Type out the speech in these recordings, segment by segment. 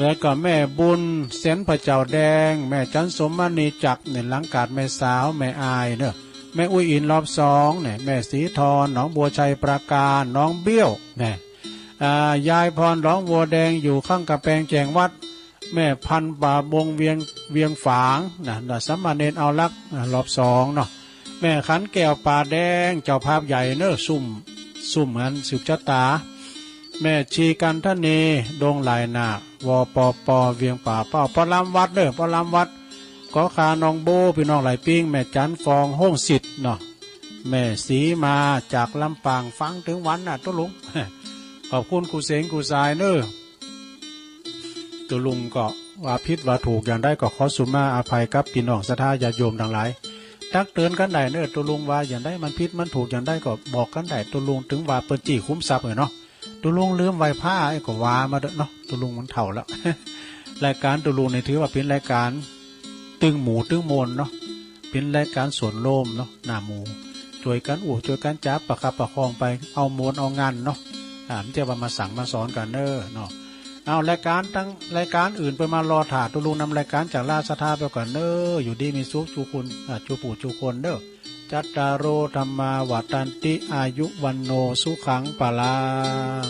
แล้วก็แม่บุญเสนพระเจ้าแดงแม่จันสมณีจักเนี่ยหลังกาดแม่สาวแม่อายเนอะแม่อุ้ยอินรอบสองเนี่ยแม่สีทอนน้องบัวชัยประการน้องเบี้ยวเนี่ยยายพรร้องวัวแดงอยู่ข้างกระแพงแจงวัดแม่พันป่าบงเวียงฝางนะสัมมาเนรเอาลักรอบสองเนาะแม่ขันแก้วป่าแดงเจ้าภาพใหญ่เนอะซุ่มงั้นสืบชะตาแม่ชีกันทเนดงไหลนาวปปเวียงป่าเป้าปลำวัดเด้อปลำวัดขอขานองโบพี่น้องไหลปิ้งแม่จันฟองห้องสิทธิ์เนาะแม่สีมาจากลำปางฟังถึงวันน่ะตุลุง ขอบคุณกูเสงกูสายเนอตุลุงก็ว่าพิษว่าถูกอย่างได้ก็ขอสุมาอภัยกับพี่น้องศรัทธาญาติโยมทั้งหลายตักเตือนกันได้เนอตุลุงว่าอย่างได้มันพิษมันถูกอย่างได้ก็บอกกันได้ตุลุงถึงว่าเปิดจี้คุ้มทรัพย์เนาะตุลุงลืมไว้ผ้าไอ้ก็ว่ามาเด้อเนาะตุลุงมันเถ่าแล้ว รายการตุลุงในถือว่าเป็นรายการตึงหมูตึงมนเนาะเป็นรายการสวนโลมเนาะหน้าหมูช่วยกันช่วยกันจับประคับประคองไปเอามวลเอางานเนาะมันจะมาสั่งมาสอนกันเนอเนาะเอารายการตั้งรายการอื่นไปมารอถ่าตุลุงนำรายการจากราชธาไปก่อนเนออยู่ดีมีสุขชูคุณชูปู่ชูคนเนอจัตตารโอธรรมาวัฏันติอายุวันโนสุขังปะลัง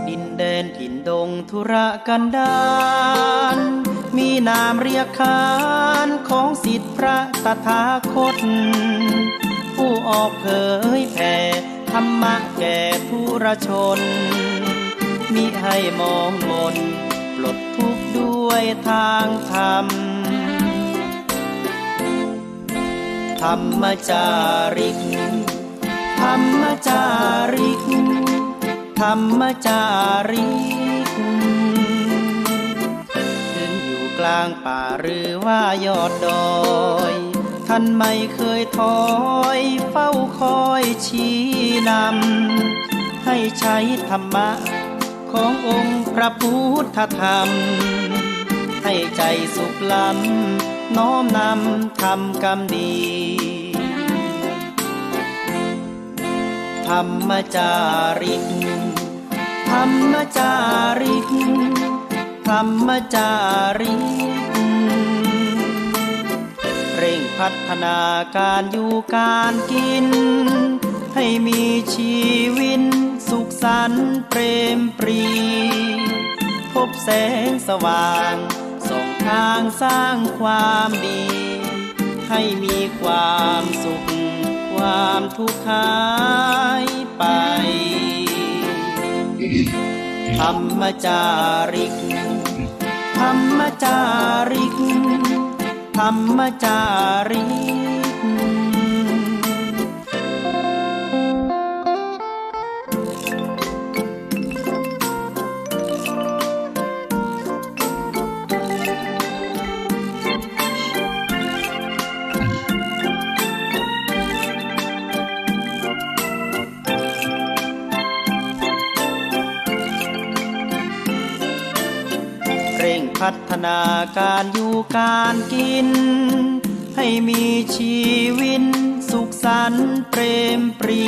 ดินแดนถิ่นดงธุรกันดารมีนามเรียกขานของศิษย์พระตถาคตผู้ออกเผยแผ่ธรรมะแก่ทุรชนมิให้มองมนปลดทุกข์ด้วยทางธรรมธรรมจาริกธรรมจาริกธรรมจาริกถึงอยู่กลางป่าหรือว่ายอดดอยท่านไม่เคยถอยเฝ้าคอยชี้นำให้ใช้ธรรมะขององค์พระพุทธธรรมให้ใจสุขล้ำน้อมนำทำกรรมดีธรรมจาริกธรรมจาริกธรรมจาริกเร่งพัฒนาการอยู่การกินให้มีชีวิตสุขสันต์เปรมปรีพบแสงสว่างส่องทางสร้างความดีให้มีความสุขความทุกข์หายไปธรรมจาริกธรรมจาริกธรรมจาริกเร่งพัฒนาการอยู่การกินให้มีชีวิตสุขสันต์เปรมปรี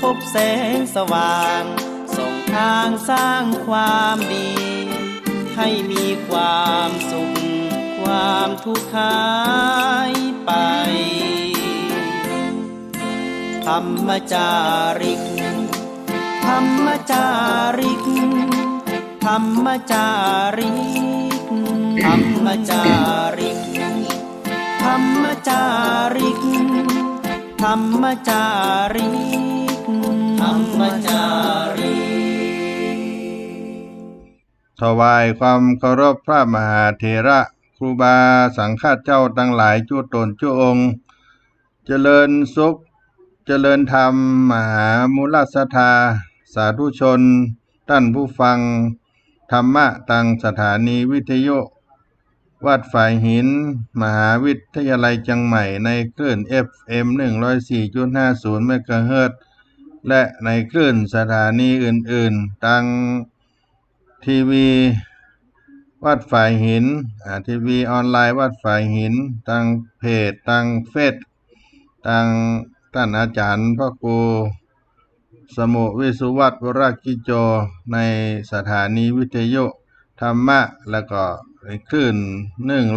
พบแสงสว่างส่องทางสร้างความดีให้มีความสุขความทุกข์หายไปธรรมจาริกธรรมจาริกธรรมจาริกธรรมจาริกธรรมจาริกธรรมจาริกธรรมจาริกถวายความเคารพพระมหาเถระครูบาสังฆเจ้าทั้งหลายจุตนจุองค์เจริญสุขเจริญธรรมมหามูลศรัทธาสาธุชนท่านผู้ฟังธรรมะตังสถานีวิทยุวัดฝ่ายหินมหาวิทยาลัยเชียงใหม่ในคลื่น FM 104.50 เมกะเฮิรตซ์และในคลื่นสถานีอื่นๆทางทีวีวัดฝ่ายหินทีวีออนไลน์วัดฝ่ายหินทางเพจทางเฟซทางท่านอาจารย์พระครูสมุวิสุวัตรวรกิจโจในสถานีวิทยุธรรมะแล้วก็คลื่น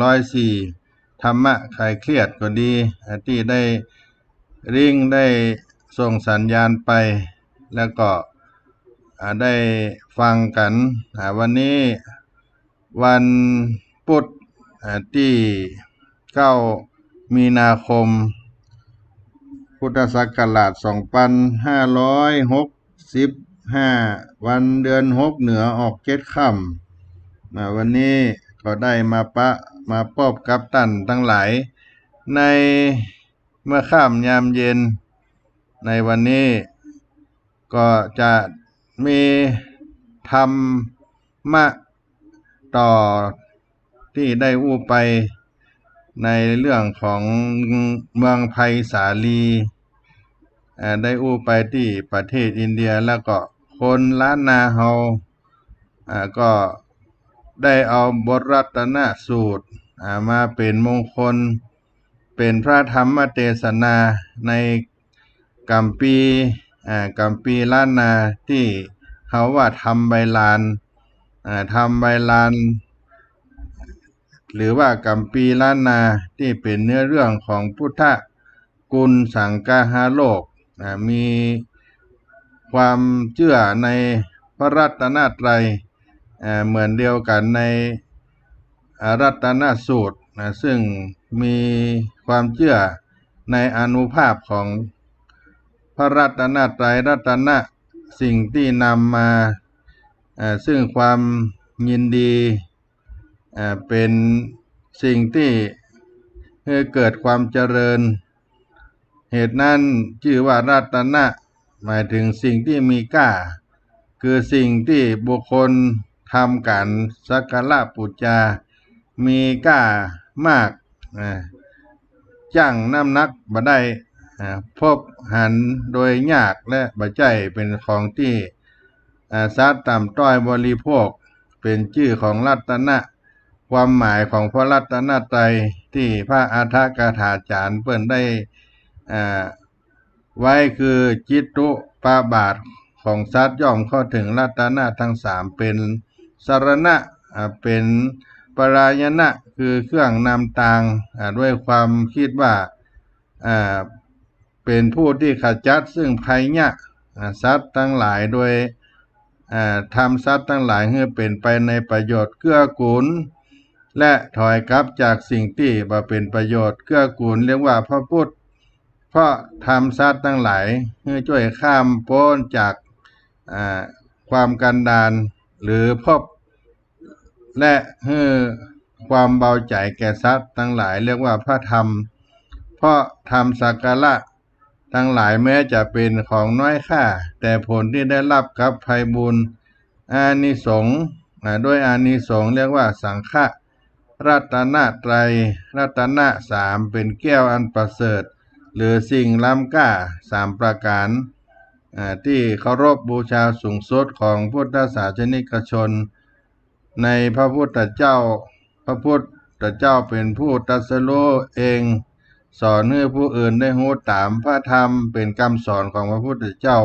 104ธรรมะคลายเครียดก็ดีที่ได้ริงได้ส่งสัญญาณไปแล้วก็ได้ฟังกันวันนี้วันพุธที่9มีนาคมพุทธศักราช2565วันเดือน6เหนือออก7ค่ำวันนี้ก็ได้มาพบกับท่านทั้งหลายในเมื่อค่ำยามเย็นในวันนี้ก็จะมีธรรมะต่อที่ได้อู้ไปในเรื่องของเมืองไผ่สาลีได้อู้ไปที่ประเทศอินเดียแล้วก็คนล้านนาเฮาก็ได้เอาบทรัตนสูตรมาเป็นมงคลเป็นพระธรรมเทศนาในกัมปีล้านนาที่เขาว่าทำใบลาน หรือว่ากัมปีล้านนาที่เป็นเนื้อเรื่องของพุทธกุลสังฆาโลกมีความเชื่อในพระรัตนตรัยเหมือนเดียวกันในรัตนสูตรซึ่งมีความเชื่อในอานุภาพของพระรัตนตรัยรัตนะสิ่งที่นำมาซึ่งความยินดีเป็นสิ่งที่ให้เกิดความเจริญเหตุนั้นชื่อว่ารัตนะหมายถึงสิ่งที่มีค่าคือสิ่งที่บุคคลทำการสักการะบูชามีค่ามากจ้างน้ำหนักบ่ได้พบหันโดยยากและบ่ใจเป็นของที่สัตว์ต่ำต้อยบริโภคเป็นชื่อของรัตนะความหมายของพระรัตนตรัยที่พระอัฏฐกถาจารย์เพิ่นได้ไว้คือจิตตุปาบาทของสัตว์ย่อมเข้าถึงรัตนะทั้งสามเป็นสรณะเป็นปรายณะคือเครื่องนำทางด้วยความคิดว่าเป็นผู้ที่ขจัดซึ่งภัยยะสัตว์ทั้งหลายโดยทำสัตว์ทั้งหลายให้เป็นไปในประโยชน์เกื้อกูลและถอยกลับจากสิ่งที่บ่เป็นประโยชน์เกื้อกูลเรียกว่าพระพุทธเพราะทำสัตว์ทั้งหลายให้ช่วยข้ามพ้นจากความกันดารหรือพบและให้ความเบาใจแก่สัตว์ทั้งหลายเรียกว่าพระธรรมเพราะธรรมสักการะทั้งหลายแม้จะเป็นของน้อยค่าแต่ผลที่ได้รับกับไพบูลย์อานิสงส์ด้วยอานิสงส์เรียกว่าสังฆรัตนตรัยรัตนะสามเป็นแก้วอันประเสริฐหรือสิ่งล้ำค่าสามประการที่เคารพบูชาสูงสุดของพุทธศาสนิกชนในพระพุทธเจ้าพระพุทธเจ้าเป็นผู้ตรัสรู้เองสอนให้ผู้อื่นได้รู้ตามพระธรรมเป็นคำสอนของพระพุทธเจ้า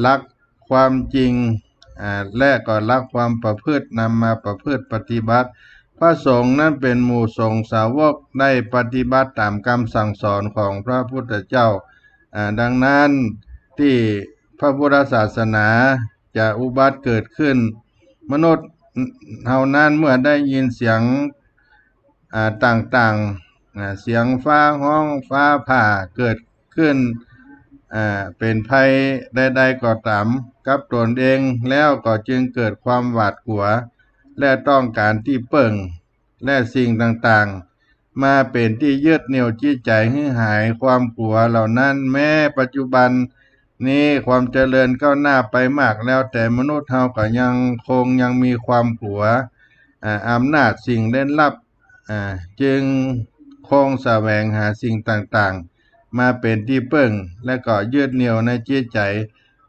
รักความจริงและก็รักความประพฤตินำมาประพฤติปฏิบัติพระสงฆ์นั้นเป็นหมู่สงฆ์สาวกได้ปฏิบัติตามคำสั่งสอนของพระพุทธเจ้าดังนั้นที่พระพุทธศาสนาจะอุบัติเกิดขึ้นมนุษย์เฮานั้นเมื่อได้ยินเสียงต่างๆเสียงฟ้าห้องฟ้าผ่าเกิดขึ้นเป็นภัยใดๆก็ตามกับตนเองแล้วก็จึงเกิดความหวาดกลัวและต้องการที่เปิ่งและสิ่งต่างๆมาเป็นที่ยึดเหนี่ยวจิตใจให้หายความกลัวเหล่านั้นแม้ปัจจุบันนี้ความเจริญก้าวหน้าไปมากแล้วแต่มนุษย์เฮาก็ยังมีความกลัวอำนาจสิ่งเล่นลับจึงคงแสวงหาสิ่งต่างๆมาเป็นที่เปิ่งและก็ยึดเหนี่ยวในจิตใจ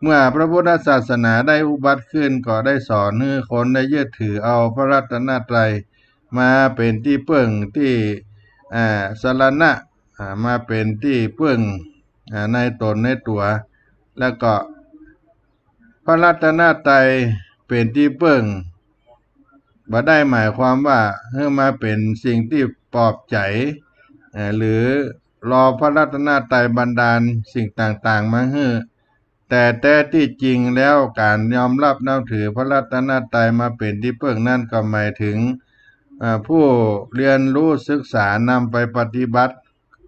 เมื่อพระพุทธศาสนาได้อุบัติขึ้นก็ได้สอนให้คนได้ยึดถือเอาพระรัตนตรัยมาเป็นที่เปิ่งที่สรณะมาเป็นที่เปิ่งในตนในตัวแล้วก็พระรัตนตรัยเป็นที่เปิ่งบ่ได้หมายความว่าให้มาเป็นสิ่งที่ปลอบใจหรือรอพระรัตนตรัยบันดาลสิ่งต่างๆมาให้แต่ที่จริงแล้วการยอมรับนับถือพระรัตนตรัยมาเป็นที่เปิ่งนั่นก็หมายถึงผู้เรียนรู้ศึกษานำไปปฏิบัติ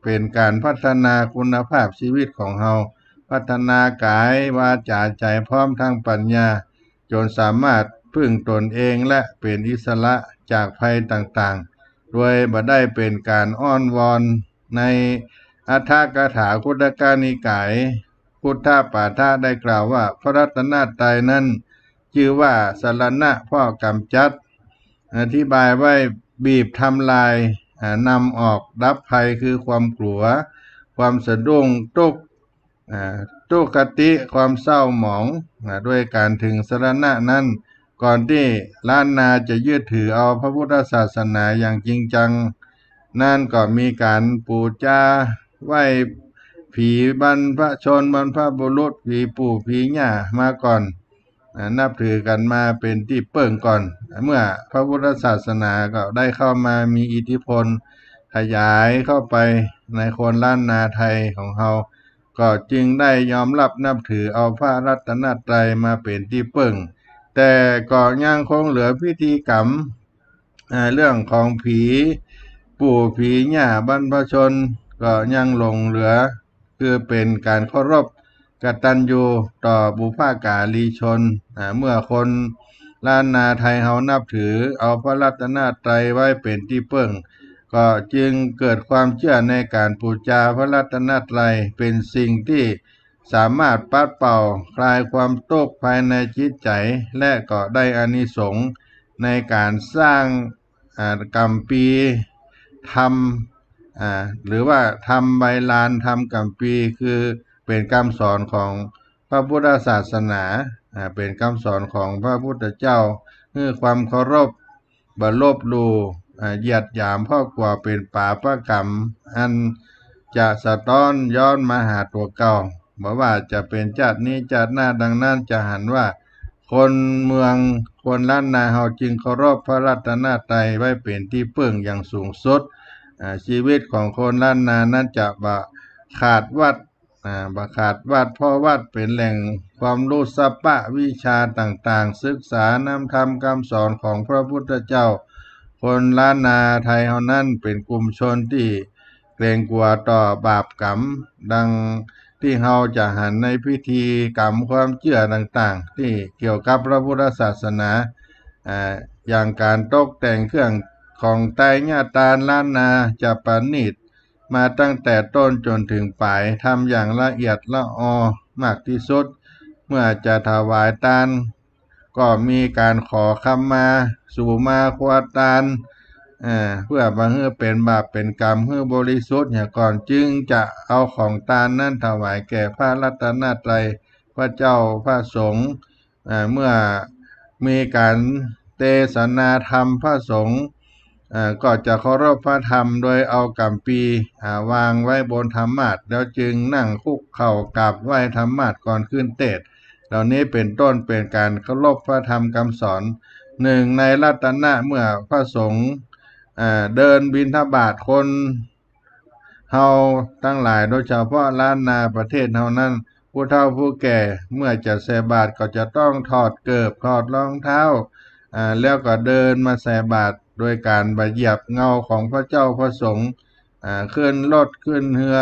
เป็นการพัฒนาคุณภาพชีวิตของเฮาพัฒนากายวาจาใจพร้อมทางปัญญาจนสามารถพึ่งตนเองและเป็นอิสระจากภัยต่างๆโดยบ่ได้เป็นการอ้อนวอนในอัฏฐกถาคุตกนิกายพุทธปาฐะได้กล่าวว่าพระรัตนตรัยนั้นชื่อว่าสรณะพ่อกำจัดอธิบายไว้บีบทำลายนำออกดับภัยคือความกลัวความสะดุ้งทุกขติความเศร้าหมองด้วยการถึงสรณะนั้นก่อนที่ล้านนาจะยึดถือเอาพระพุทธศาสนาอย่างจริงจังนั่นก็มีการปูชาไหว้ผีบรรพชนบรรพบุรุษผีปู่ผีย่ามาก่อนนับถือกันมาเป็นที่เปิ่งก่อน เมื่อพระพุทธศาสนาก็ได้เข้ามามีอิทธิพลขยายเข้าไปในคนล้านนาไทยของเราก็จึงได้ยอมรับนับถือเอาพระรัตนตรัยมาเป็นที่พึ่งแต่ก็ยังคงเหลือพิธีกรรมเรื่องของผีปู่ผีย่าบรรพชนก็ยังหลงเหลือคือเป็นการเคารพกตัญญูต่อบุพการีชนเมื่อคนล้านนาไทยเฮานับถือเอาพระรัตนตรัยไว้เป็นที่พึ่งก็จึงเกิดความเชื่อในการบูชาพระรัตนตรัยเป็นสิ่งที่สามารถปัดเป่าคลายความทุกข์ภายในจิตใจและก็ได้อานิสงส์ในการสร้างกัมปีทำหรือว่าทำใบลานทำกัมปีคือเป็นคำสอนของพระพุทธศาสนาเป็นคำสอนของพระพุทธเจ้าคือความเคารพบ่ลบหลู่เหยียดหยามเพราะกว่าเป็นป่าประกรรมอันจะสะท้อนย้อนมาหาตัวเก่าบอกว่าจะเป็นชาตินี้ชาติหน้าดังนั้นจะหันว่าคนเมืองคนล้านนาเฮาจึงเคารพพระรัตนตรัยไว้เป็นที่พึ่งอย่างสูงสุดชีวิตของคนล้านนานั้นจะบ่ขาดวัดบ่ขาดวัดเพราะวัดเป็นแหล่งความรู้สัพพะวิชาต่างๆศึกษานำธรรมคำสอนของพระพุทธเจ้าคนล้านนาไทยเฮานั้นเป็นกลุ่มชนที่เกรงกลัวต่อบาปกรรมดังที่เฮาจะหันในพิธีกรรมความเชื่อต่างๆที่เกี่ยวกับพระพุทธศาสนาอย่างการตกแต่งเครื่องของไตรญาตานล้านนาจะประณีตมาตั้งแต่ต้นจนถึงปลายทำอย่างละเอียดละออมากที่สุดเมื่อจะถวายทานก็มีการขอขมาสู่มาควาทานเพื่อบ่ให้เป็นบาปเป็นกรรมให้บริสุทธิ์ก่อนจึงจะเอาของทานนั้นถวายแก่พระรัตนตรัยพระเจ้าพระสงฆ์เมื่อมีการเทศนาธรรมพระสงฆ์ก็จะเคารพพระธรรมโดยเอากัมปีวางไว้บนธรรมาสน์แล้วจึงนั่งคุกเข่ากราบไหว้ธรรมาสน์ก่อนขึ้นเทศน์เหล่านี้เป็นต้นเป็นการเคารพพระธรรมคำสอนหนึ่งในรัตนะเมื่อพระสงฆ์เดินบิณฑบาตคนเฮาทั้งหลายโดยเฉพาะล้านนาประเทศเฮานั้นผู้เฒ่าผู้แก่เมื่อจะใส่บาตรก็จะต้องถอดเกิบถอดรองเท้าแล้วก็เดินมาใส่บาตรโดยการเหยียบเงาของพระเจ้าพระสงฆ์ขึ้นรถขึ้นเรือ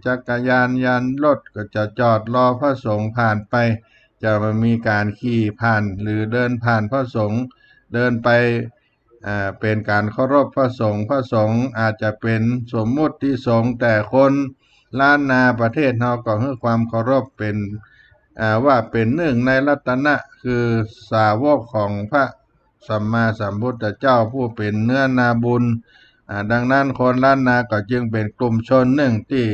จักรยานยานรถก็จะจอดรอพระสงฆ์ผ่านไปจะมีการขี่ผ่านหรือเดินผ่านพระสงฆ์เดินไปเป็นการเคารพพระสงฆ์พระสงฆ์อาจจะเป็นสมมุติที่สงฆ์แต่คนล้านนาประเทศเฮาก็ให้ความเคารพเป็นว่าเป็นหนึ่งในรัตนะคือสาวกของพระสัมมาสัมพุทธเจ้าผู้เป็นเนื้อนาบุญดังนั้นคนล้านนาก็จึงเป็นกลุ่มชนหนึ่งที่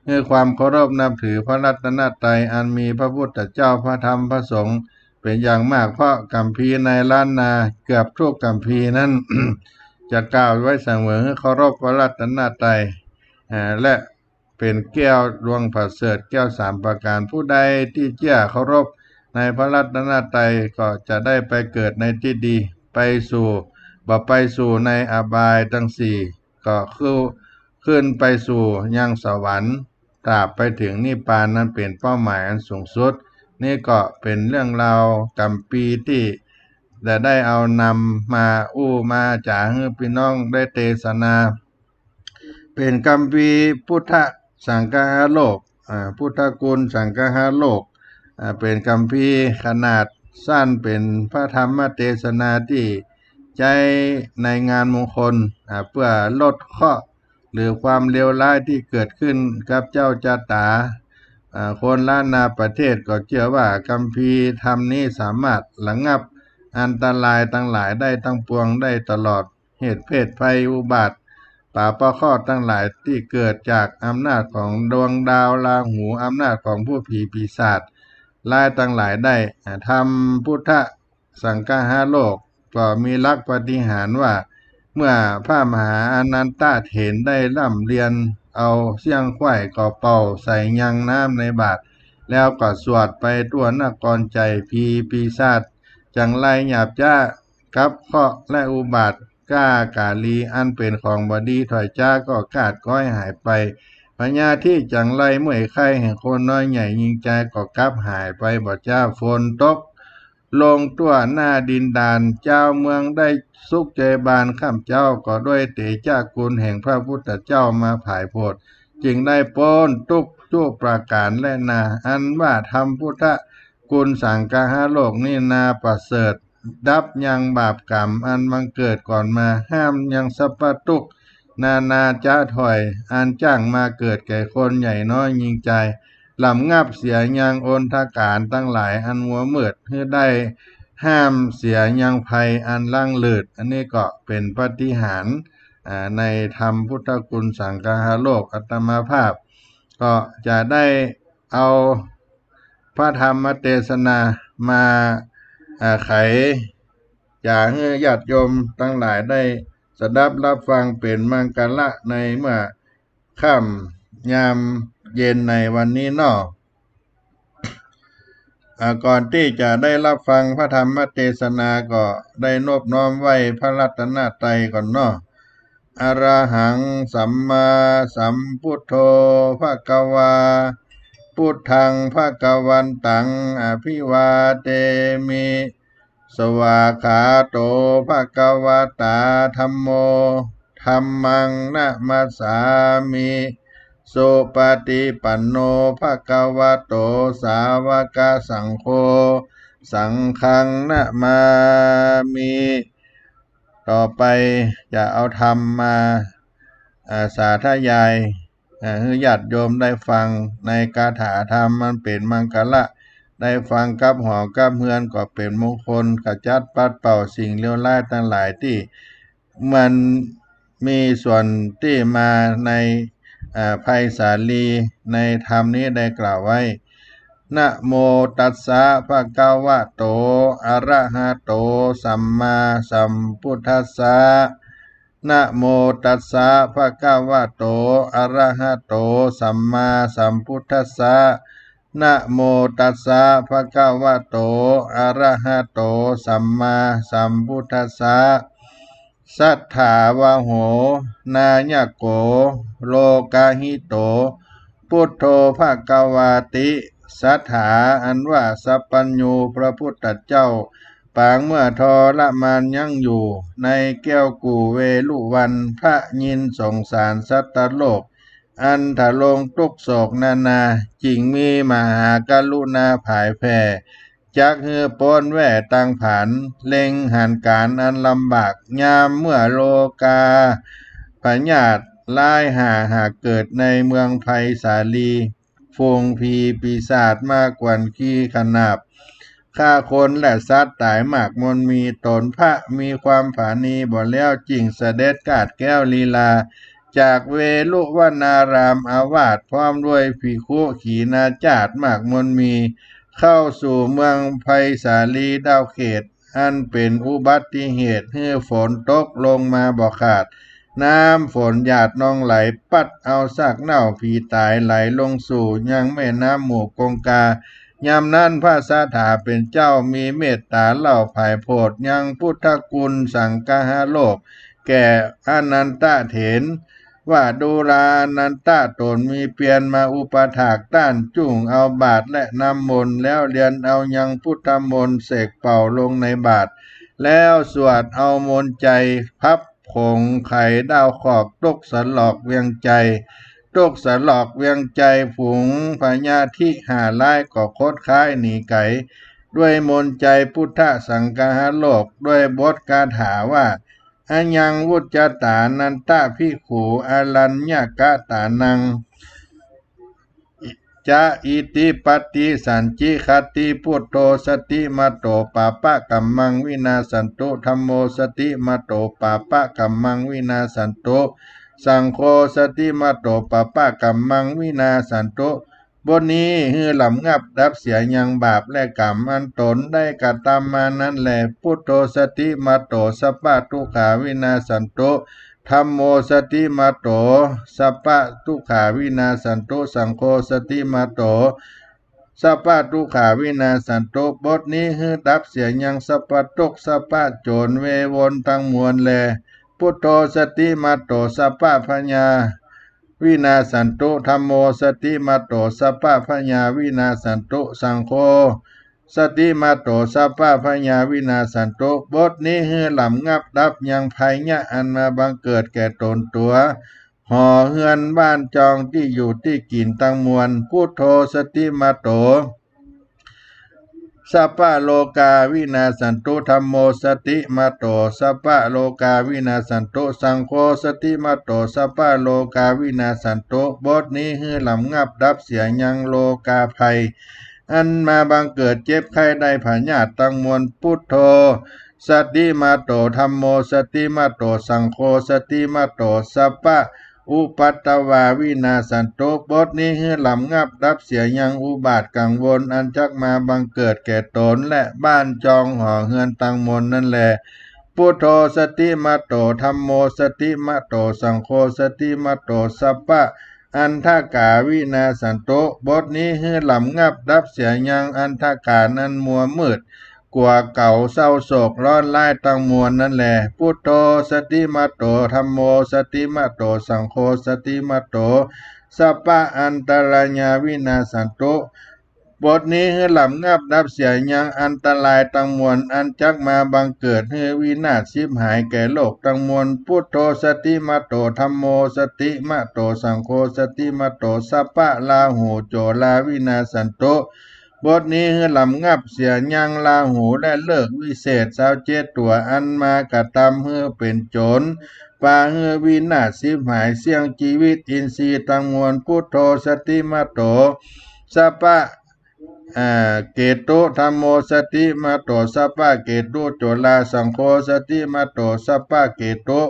ให้ความเคารพนับถือพระรัตนตรัยอันมีพระพุทธเจ้าพระธรรมพระสงฆ์เป็นอย่างมากเพราะกัมภีร์ในล้านนาเกือบทุกกัมภีร์นั้น จะกล่าวไว้เสมอให้เคารพพระรัตนตรัยและเป็นแก้วดวงประเสริฐแก้วสามประการผู้ใดที่เชื่อเคารพในพระรัตนตรัยก็จะได้ไปเกิดในที่ดีไปสู่ในอบายทั้งสี่ก็คือขึ้นไปสู่ยังสวรรค์ตราบไปถึงนิพพานนั้นเป็นเป้าหมายอันสูงสุดนี่ก็เป็นเรื่องราวกัมปีที่ได้เอานำมามาจากให้พี่น้องได้เทศนาเป็นกัมปีพุทธสังฆาโลกพุทธคุณสังฆาโลกเป็นกัมพีขนาดสั้นเป็นพระธรรมเทศนาที่ใจในงานมงคลเพื่อลดข้อหรือความเลวร้ายที่เกิดขึ้นกับเจ้าจาตาคนล้านนาประเทศก็เชื่อว่ากัมพีธรรมนี้สามารถระงับอันตรายทั้งหลายได้ทั้งปวงได้ตลอดเหตุเพศภัยอุบัติป่าประข้อทั้งหลายที่เกิดจากอำนาจของดวงดาวราหูอำนาจของผู้ผีปีศาจลายทั้งหลายได้ทำพุทธสังฆาโลกก็มีลักษณ์ปฏิหารว่าเมื่อพระมหาอนันตเถรได้ร่ำเรียนเอาเสียงไขว้ก่อเป่าใส่ยังน้ำในบาตรแล้วก็สวดไปทั่วนครใจผีปีศาจจังไรหยาบจ้า กับเคราะห์และอุบัติก้ากาลีอันเป็นของบดีถอยจ้าก็กาดก้อยหายไปพญาที่จังไรเมื่อยไข้แห่งคนน้อยใหญ่ยิงใจก็กลับหายไปบ่จ้าฝนตกลงตัวหน้าดินดานเจ้าเมืองได้สุขใจบานข้ามเจ้าก็ด้วยเตจ้ากุลแห่งพระพุทธเจ้ามาผายโพดจึงได้โป้นทุกชั่วประการและนาอันว่าทำพุทธกุลสังฆาโลกนี่นาประเสริฐดับยังบาปกรรมอันบังเกิดก่อนมาห้ามยังสัพพทุกนาจ้าถอยอันจ้างมาเกิดแก่คนใหญ่น้อยยิงใจลำงับเสียยังโอนทการตั้งหลายอันมัวมืดเพื่อได้ห้ามเสียยังภัยอันล่างเลิศอันนี้ก็เป็นปาฏิหาริย์ในธรรมพุทธคุณสังฆาโลกอัตมาภาพก็จะได้เอาพระธรรมเทศนามาไขอย่าให้ญาติโยมทั้งหลายได้สดับรับฟังเป็นมังกรละในเมื่อค่ำยามเย็นในวันนี้เนาะก่อนที่จะได้รับฟังพระธรรมเทศนาก็ได้นอบน้อมไหว้พระรัตนตรัยก่อนเนาะอะระหังสัมมาสัมพุทโธภควาพุทธังภควันตังอภิวาเทมิสวากขาโตภควตาธัมโมธัมมังนะมัสสามิสุปฏิปันโนภควโตสาวกสังโฆสังฆังนะมามิต่อไปจะเอาธรรมมาสาธยายให้ญาติโยมได้ฟังในคาถาธรรมมันเป็นมังคละได้ฟังกับหอกับเฮือนก็เป็นมงคลขจัดปัดเป่าสิ่งเลวร้ายทั้งหลายที่มันมีส่วนที่มาในไพศาลีในธรรมนี้ได้กล่าวไว้นะโมตัสสะภะคะวะโตอะระหะโตสัมมาสัมพุทธัสสะนะโมตัสสะภะคะวะโตอะระหะโตสัมมาสัมพุทธัสสะนะโมตัสสะภะคะวะโตอะระหะโตสัมมาสัมพุทธัสสะสัทธาวะโหนายโกโลกาหิโตพุทโธภควาติสัทธาอันว่าสัพพัญญูพระพุทธเจ้าปางเมื่อทรมานยังอยู่ในแก้วกูเวลุวันพระยินสงสารสัตว์โลกอันถลงทุกโศกนาจิงมีมหากรุณาผายแผ่จักฮือปนแว่ตังผันเล็งหันการอันลำบากยามเมื่อโลกาพญาตลายหากเกิดในเมืองไผ่สาลีฟงพีปีศาจมากกว่าขี้ขนาบฆ่าคนและสัตว์ตายมากมนมีตนพระมีความผานีบ่แล้วจริงเสด็จกาดแก้วลีลาจากเวลุวนารามอาวาสพร้อมด้วยภิกขุขีนาจาตมากมนมีเข้าสู่เมืองไผ่สาลีดาวเขตอันเป็นอุบัติเหตุให้ฝนตกลงมาบ่ขาดน้ำฝนหยาดนองไหลปัดเอาซากเน่าผีตายไหลลงสู่ยังแม่น้ำหมู่กงกายามนั้นพระสาถาเป็นเจ้ามีเมตตาเล่าภายโพดยังพุทธกุลสังฆาโลกแก่อนันตเถรว่าดูราอนันตตนมีเปลี่ยนมาอุปถากต้านจุ่งเอาบาทและน้ำมนต์แล้วเรียนเอายังพุทธมนต์เสกเป่าลงในบาทแล้วสวดเอามนต์ใจพับผงไข่ดาวขอบตกสลอกเวียงใจตกสลอกเวียงใจผุงพญาธิหาไล่ก็โคตรค้ายหนีไก่ด้วยมนต์ใจพุทธสังฆาโลกด้วยบทคาถาว่าอัญญังวุจจตานันตะภิกขุอรัญญกตานังจะอิติปฏิสันจิคติพุทโธสติมาโตปาปะกัมมังวินาสันตุธัมโมสติมาโตปาปะกัมมังวินาสันตุสังโฆสติมาโตปาปะกัมมังวินาสันตุบทนี้ฮือลำงับดับเสียยังบาปและกรรมอันตนได้กระทำมานั้นแหละพุทโธสติมาโตสัพพะทุกขาวินาสันตุธัมโมสติมาโตสัพพะทุกขาวินาสันตุสังโฆสติมาโต สัพพะทุกขาวินาสันโตบทนี้ฮือดับเสียยังสัพพะทุกข์สัพพะโจรเววนทั้งมวลแลพุทโธสติมาโตสัพพะปัญญาวินาสันตุธัมโมสติมาโตสัพพะปัญญาวินาสันตุสังโฆสติมาโตสัพพะปัญญาวินาสันตุบทนี้ฮือหลำงับดับยังภัยยะอันมาบังเกิดแก่ตนตัวห่อเฮือนบ้านจองที่อยู่ที่กินตั้งมวลพุทโธสติมาโตสัพพะโลกาวินาสันตุธัมโมสติมาโตสัพพะโลกาวินาสันตุสังโฆสติมาโตสัพพะโลกาวินาสันตุบทนี้ฮือหลำงับดับเสียยังโลกาภัยอันมาบังเกิดเจ็บไข้ได้ผาญาติตั้งมวลพุทโธสติมาโตธัมโมสติมาโตสังโฆสติมาโตสัพพะอุปัตตวาวินาสันโตบทนี้ฮือหลำงับดับเสียยังอุบาทกังวลอันจักมาบังเกิดแก่ตนและบ้านจองห่อเฮือนตังมนนั่นแหละพุทโธสติมาโตธัมโมสติมาโตสังโฆสติมาโตสัพพะอันทากาวินาสันโตบทนี้ฮือหลำงับดับเสียยังอันทากานั้นมัวมืดกว่าเก่าเศร้าโศกร้อนไล่ตังมวลนั่นแหละพุทโธสติมาโตธัมโมสติมาโตสังโฆสติมาโตสัพพะอันตรายาวินาสันโตบทนี้คือหลำงับดับเสียยังอันตรายตังมวลอันจักมาบังเกิดให้วินาศชิบหายแก่โลกตังมวลพุทโธสติมาโตธัมโมสติมาโตสังโฆสติมาโตสัพพะลาหูโจลาวินาสันโตบทนี้คือลำงับเสียยังลาหูและเลิกวิเศษ27ตัวอันมากระทำเฮือเป็นโจรปาเฮือวินาศสิบหายเสี่ยงชีวิตอินทรีย์ตังมวลพุทโธสติมาโตสัพพะเกตุธัมโมสติมาโตสัพพะเกตุโจลาสังโฆสติมาโตสัพพะเกตุ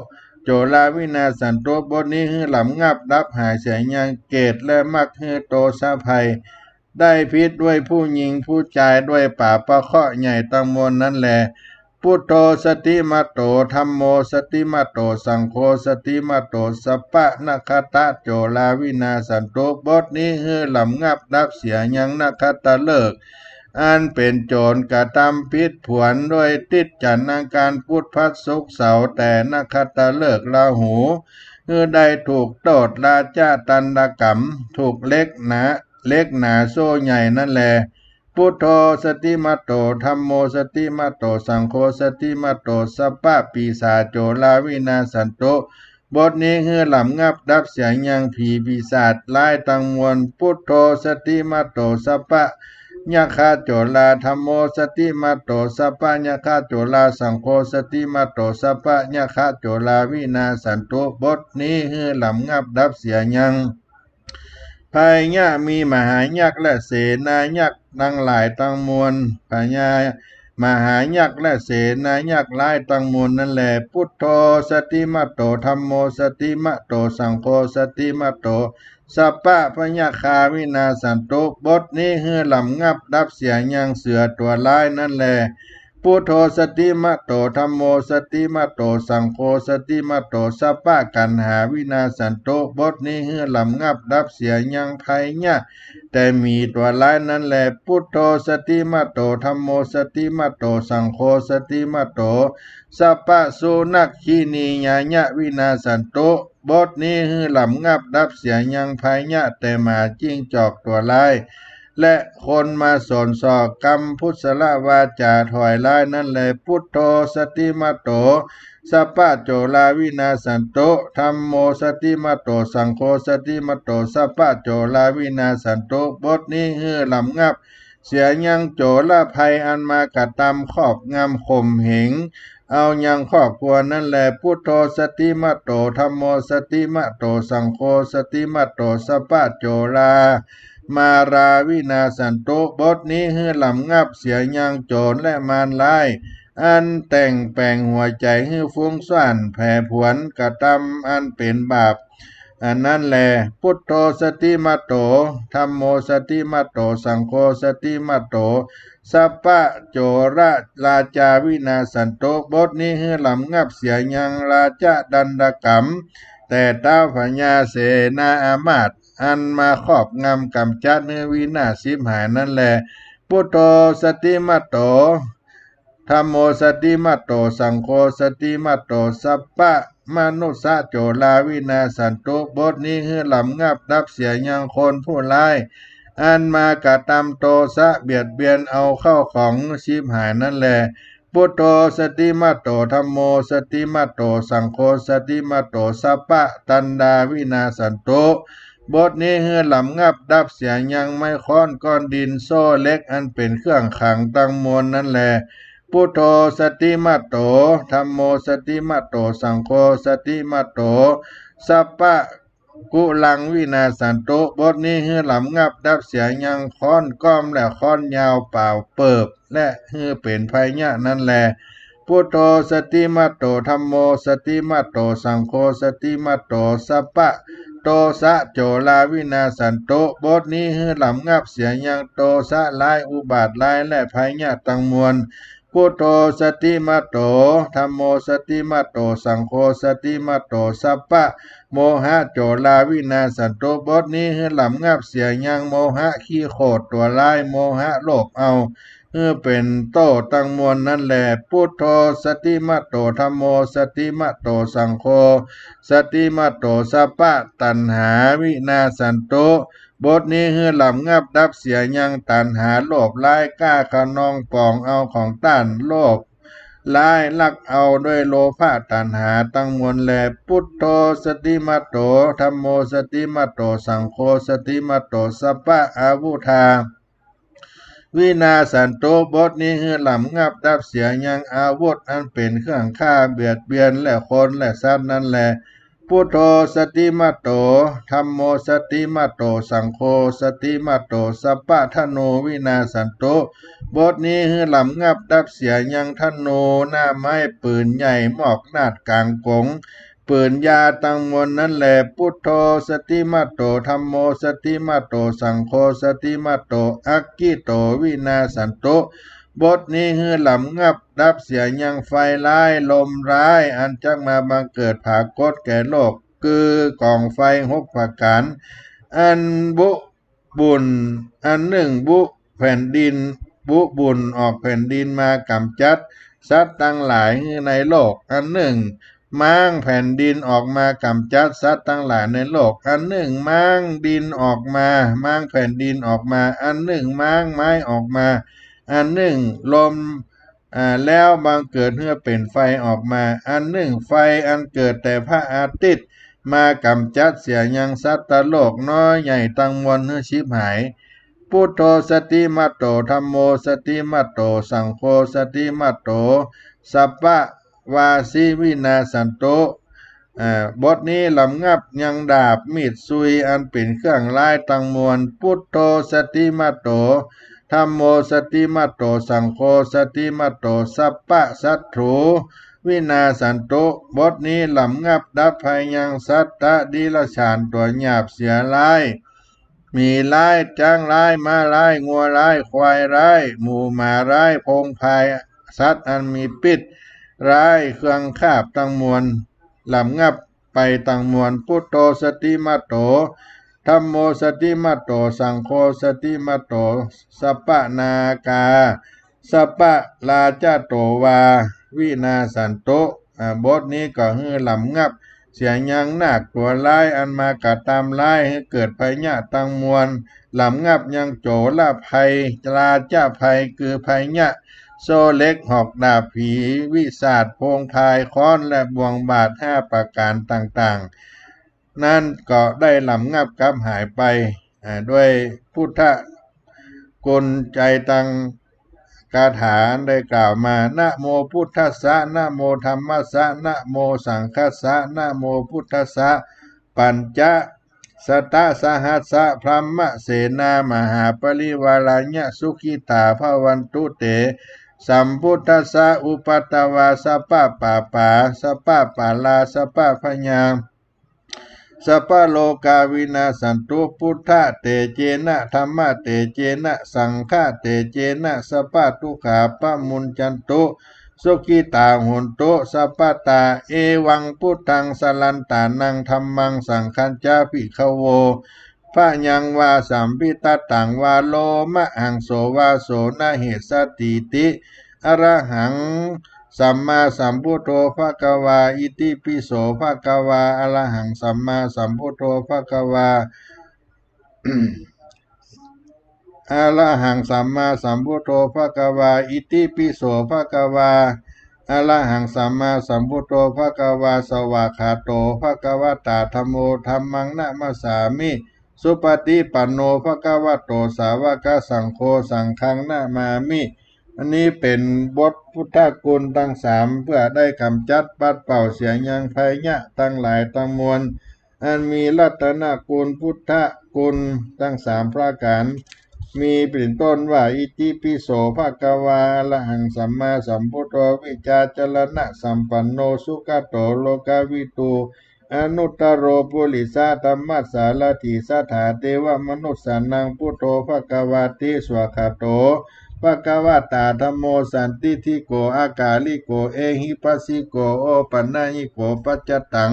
โจลาวินาสันโตบทนี้คือลำงับดับหายเสียยังเกตและมักเฮือโตสะภัยได้พิษด้วยผู้หญิงผู้ชายด้วยป่าประเคาะใหญ่ตังมวลนั่นแหละพุทโธสติมาโตธัมโมสติมาโตสังโฆสติมาโตสัพพะนัคคตะโจลาวินาสันโตบทนี้คือลำงับดับเสียยังนัคคตะเลิกอันเป็นโจรกระทำพิษผวนด้วยติดจันทร์อังการพุทธพัสสุกเสาแต่นัคคตะเลิกลาหูคือได้ถูกโตดราชาตันดกรรมถูกเล็กหนาโซ่ใหญ่นั่นแหละพุทโธสติมาโตธัมโมสติมาโตสังโฆสติมาโตสัพพะปีศาจโจลาวินาสันโตบทนี้คือหลำงับดับเสียงยังผีปีศาจไล่ตังมวลพุทโธสติมาโตสัพพะยะคาโจลาธัมโมสติมาโตสัพพะยะคาโจลาสังโฆสติมาโตสัพพะยะคาโจลาวินาสันโตบทนี้คือหลำงับดับเสียงยังพายะมีมหายักษ์และเสนายักษ์ทั้งหลายตั้งมวลพญามหายักษ์และเสนายักษ์หลายตั้งมวลนั่นแหละพุทโธสติมาโตธัมโมสติมาโตสังโฆสติมาโตสัพพะพญาคาวินาสันโตบทนี้คือลำงับดับเสียงยังเสือตัวร้ายนั่นแหละพุทโธสติมาโตธัมโมสติมาโตสังโฆสติมาโตสัพพะกันหาวินาสันโตบทนี้คือลำงับดับเสียยังภัยยะแต่มีตัวร้ายนั่นแหละพุทโธสติมาโตธัมโมสติมาโตสังโฆสติมาโตสัพพะสุนักขีนีญาญะวินาสันโตบทนี้คือลำงับดับเสียยังภัยยะแต่หมาจิ้งจอกตัวร้ายและคนมาสอนสอกกรรมพุทธละวาจาถอยร้ายนั่นแหละพุทโธสติมาโตสัพพะโจลาวินาสันโตธัมโมสติมาโตสังโฆสติมาโตสัพพะโจลาวินาสันโตบทนี้คือลำงับเสียยังโจรภัยอันมากระทำครอบงำข่มเหงเอายังครอบครัวนั่นแหละพุทโธสติมาโตธัมโมสติมาโตสังโฆสติมาโตสัพพะโจลามาราวินาสันโตบทนี้คือลำงับเสียยังโจรและมารร้ายอันแต่งแปลงหัวใจให้ฟุ้งซ่านแผ่ผวนกระทำอันเป็นบาปอันนั้นแหละพุทโธสติมาโตธัมโมสติมาโตสังโฆสติมาโตสัพพะโจระราจาวินาสันโตบทนี้คือลำงับเสียยังราชดันดกรรมแต่เต้าพญาเสนาอามาตย์ อันมาครอบงำกำจัดเนื้อวินาศสิบหายนั่นแหละพุทโธสติมัตโตธัมโมสติมัตโตสังโฆสติมัตโตสัพพะมนุสสะโจลาวินาสันตุบทนี้คือลำงับดับเสียยังคนผู้ร้ายอันมากระทำโตสะเบียดเบียนเอาเข้าของชีพหายนั่นแหละพุทโธสติมัตโตธัมโมสติมัตโตสังโฆสติมัตโตสัพพะตันดาวินาสันตุบทนี้คือลำงับดับเสียยังไม่ค้อนก้อนดินโซ่เล็กอันเป็นเครื่องขังตั้งมวลนั่นแหละพุทโธสติมัตโตธัมโมสติมัตโตสังโฆสติมัตโตสัพพะกุลังวินาสันตุบทนี้คือลำงับดับเสียยังค้อนก้อมและค้อนยาวเปล่าเปิบและคือเป็นไพยะนั่นแหละพุทโธสติมัตโตธัมโมสติมัตโตสังโฆสติมัตโตสัพพะโตสะโจลาวินาสันตุบทนี้คือลำงับเสียยังโตสะลายอุบาทลายและไพยะตังมวลพุทโธสติมัตโตธัมโมสติมัตโตสังโฆสติมัตโตสัพพะโมหะโจลาวินาสันตุบทนี้คือลำงับเสียยังโมหะขี้โคตรตัวร้ายโมหะโลภเอาเป็นโตตั้งมวลนั่นแหละพุทโธสติมัตโตธัมโมสติมัตโตสังโฆสติมัตโตสัพพะตัณหาวินาสันตุบทนี้คือลำงับดับเสียยังตัณหาโลภร้ายกล้าขนองปองเอาของต้านโลภร้ายลักเอาด้วยโลภะตัณหาตั้งมวลแลพุทโธสติมัตโตธัมโมสติมัตโตสังโฆสติมัตโตสัพพะอาวุธาวินาสันโตบทนี้คือลำงับดับเสียยังอาวุธอันเป็นเครื่องฆ่าเบียดเบียนและคนและสัตว์นั่นแหละพุทโธสติมัตโตธัมโมสติมัตโตสังโฆสติมัตโตสัพพะทโนวินาสันโตบทนี้คือลำงับดับเสียยังทโนหน้าไม้ปืนใหญ่หมอกนาดกลางกงปืนยาตั้งมวลนั่นแหละพุทโธสติมัตโตธัมโมสติมัตโตสังโฆสติมัตโตอักขิโตวินาสันโตบทนี้คือลำงับดับเสียยังไฟร้ายลมร้ายอันจักมาบังเกิดผากฏแก่โลกคือกองไฟ6ประการอันบุบุญอันหนึ่งบุแผ่นดินบุบุญออกแผ่นดินมากำจัดสัตว์ทั้งหลายในโลกอันหนึ่งม้างแผ่นดินออกมากำจัดสัตว์ทั้งหลายในโลกอันหนึ่งม้างดินออกมาม้างแผ่นดินออกมาอันหนึ่งม้างไม้ออกมาอันหนึ่งลมแล้วบังเกิดเพื่อเป็นไฟออกมาอันหนึ่งไฟอันเกิดแต่พระอาทิตย์มากำจัดเสียยังสัตว์โลกน้อยใหญ่ตั้งมวลเพื่อชิบหายพุทโธสติมัตโตธัมโมสติมัตโตสังโฆสติมัตโตสัพพะวาสีวินาสันโตบทนี้ลำงับยังดาบมีดซุยอันเป็นเครื่องร้ายตั้งมวลพุทโธสติมัตโตธัมโมสติมัตโตสังโฆสติมัตโตสัพพะสัตถุวินาสันโตบทนี้ลำงับดับภัยยังสัตตะดิลฉานตัวหยาบเสียร้ายมีร้ายจ้างร้ายม้าร้ายงัวร้ายควายร้ายหมูหมาร้ายพงพายสัตว์อันมีพิษร้ายเครื่องคาบตั้งมวลลำงับไปตั้งมวลพุทโธสติมัตโตธัมโมสติมัตโตสังโฆสติมัตโตสัพพะนากาสัพพะลาจโตวาวินาสันโตบทนี้ก็คือลำงับเสียยังนาคตัวร้ายอันมากระทำร้ายให้เกิดภัยยะตั้งมวลลำงับยังโจรภัยลาจภัยคือภัยยะโซเล็กหอกดาบผีวิสาทโพงพายค้อนและบ่วงบาท5ประการต่างๆนั่นก็ได้ลำงับกับหายไปด้วยพุทธกุลใจตังคาถาได้กล่าวมานะโมพุทธัสสะนะโมธัมมัสสะนะโมสังคัสสะนะโมพุทธัสสะปัญจสตะสหัสสะพรหมเสนามหาปริวารัญญสุขิตาภวันตุเตสัมพุทธัสสะอุปัตตวาสัพพะปาปาสัพพะปาลาสัพพะพญาสัพพะโลกาวินาสันตุพุทธะเตเจนะธัมมะเตเจนะสังฆะเตเจนะสัพพะทุกขาปะมุญจันตุสุขิตาหุนตุสัพพะตาเอวังพุทธังสลันตานังธัมมังสังฆัญจาภิกขโว พะยังวาสัมพิตตังวาโลมะหังโสวาโสนาเหสติติอรหังสัมมาสัมพุทโธภควาอิติปิโสภควาอรหังสัมมาสัมพุทโธภควา อะระหังสัมมาสัมพุทโธภควาอิติปิโสภควาอะระหังสัมมาสัมพุทโธภควาสวากขาโตภควตาธัมโมธัมมังนะมัสสามิสุปฏิปันโนภควโตสาวกสังโฆสังฆังนะมามิอันนี้เป็นบทพุทธคุณทั้งสามเพื่อได้กำจัดปัดเป่าเสียงยังภัยยะทั้งหลายทั้งมวลอันมีรัตนคุณพุทธคุณทั้งสามประการมีเป็นต้นว่าอิติปิโสภะคะวาอะระหังสัมมาสัมพุทโธวิจาจรณะสัมปันโนสุขโตโลกาวิตูอนุตตโรปุริสาธัมมัสสารถิสถาเทวมนุสสานังพุทโธภะคะวาติสวากขาโตภะคะวตาธัมโมสันติทิโกอากาลิโกเอหิปัสสิโกโอปันนายิโกปัจจตัง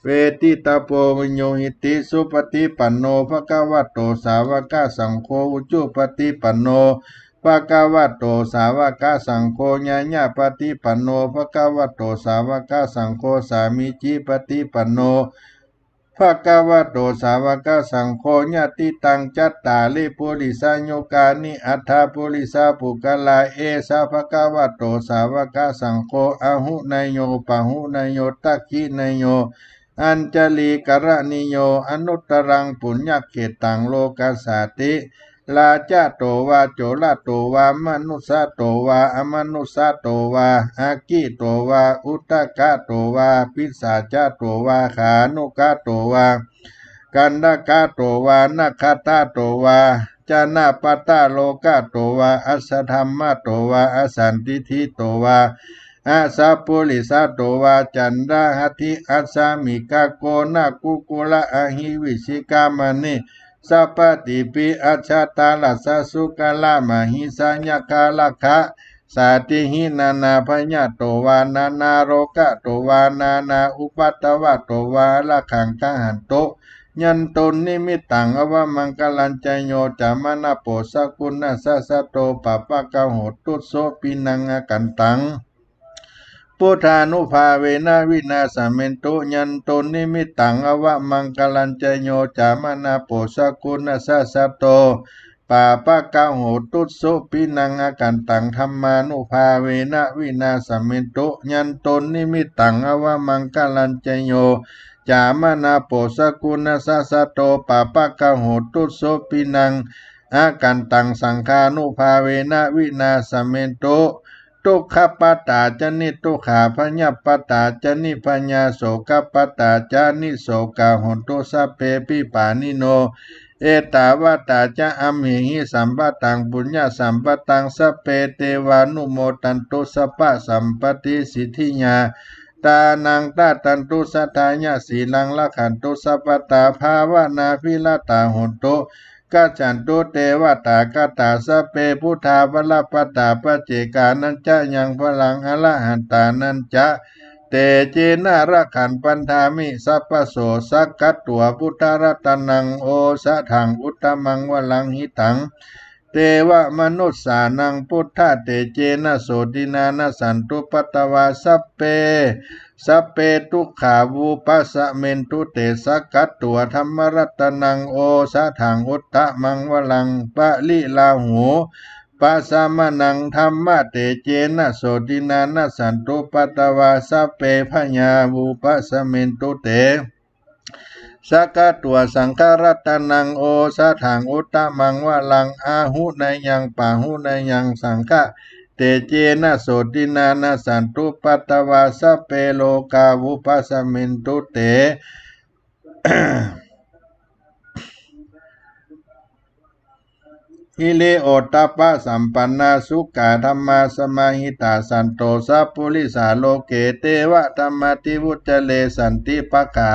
เวทิตาโพวิญโยหิติสุปฏิปันโนภะคะวะโตสาวกสังโฆอุจุปฏิปันโนภะคะวะโตสาวกสังโฆญาญาปฏิปันโนภะคะวะโตสาวกสังโฆสามิจิปฏิปันโนภะคะวะโตสาวกสังโฆญาติตังจัตตาลิปุริสาโยกานิอัฏฐปุริสาปุกลาเอสาภะคะวะโตสาวกสังโฆอะหุนายโยปะหุนายโยตักขินายโยอัญจลีกรณิโยอนุตตรังปุญญเขตังโลกัสสาติลาจาโตวาโจลาโตวามนุสสาโตวาอมนุสสาโตวาอากิโตวาอุตตกะโตวาปิสาจาโตวาขานุกะโตวากันดกะโตวานาคตาโตวาจานาปตาโลกะโตวาอัสสธัมมะโตวาอสันติทิโตวาอาสาปุริสาโตวาจันดาหัติอัสสามิกาโกนากุกุละอหิวิชิกามณิสัพพติปิอัจฉตาลัสสะสุกาลามหิสัญญคาลคะสาติหินานาพญาโตวานานาโรกะโตวานานาอุปัตตวะโตวาละขังกัหันโตยันตนนิมิตตังอวมังกลัญจโยจามนาโปสกุณัสสะโตปะปะกะโหตุโสปินังอกันตังพุทธานุภาเวนะวินาสเมนตุยันตนิมิตตังอวะมังกลัญจโยจามนาโปสกุณสสะโตปาปะกะโหตุสุปินังอกันตังธรรมานุภาเวนะวินาสเมนตุยันตนิมิตตังอวะมังกลัญจโยจามนาโปสกุณสสะโตปาปะกะโหตุสุปินังอกันตังสังฆานุภาเวนะวินาสเมนตุทุกขปัตตาจนิทุกขาพญปัตตาจนิพญาโสกปัตตาจนิโสกาหนตุสัพเพปิปานิโนเอตาวตาจะอัมหิหิสัมปตังปุญญสัมปตังสัพเพเทวานุโมตันตุสัพพะสัมปติสิทธิญาตานังตาตันตุสัทธายะสีลังละขันตุสัพพตาภาวนาภิลตาหนตุกัจจันตุเตวตากตาสเปพุทธาวลปตาปเจกานันจะยังพลังอรหันตานันจะเตเจนะระขันปันธามิสัพพโสสักกัตตัวพุทธรัตนังโอสะถังอุตตมังวลังหิตังเตวะมนุสสานังพุทธเตเจนะโสตินานะสันตุปตวาสัพเพทุกขาวูปัสสะเมนตุเตสักกัตตัวธรรมรัตนังโอสะถังอุตตมังวลังปะลิลาหูปัสสะมนังธรรมะเตเจนะโสตินานะสันตุปตวาสัพเพพญาวูปัสสะเมนตุเตสักกัตตัวสังฆรัตนังโอสะถังอุตตมังวลังอาหุนายยังปาหุนายยังสังฆเตเจนะโสตินานะสันตุปัตตวาสัพเพโลกาวุปัสสมินตุเต ฮิเลโอตตปปะสัมปันนาสุกาธรรมาสมาหิตาสันโตสัพพุริสาโลเกเตวะธรรมติวุจเลสันติปะขา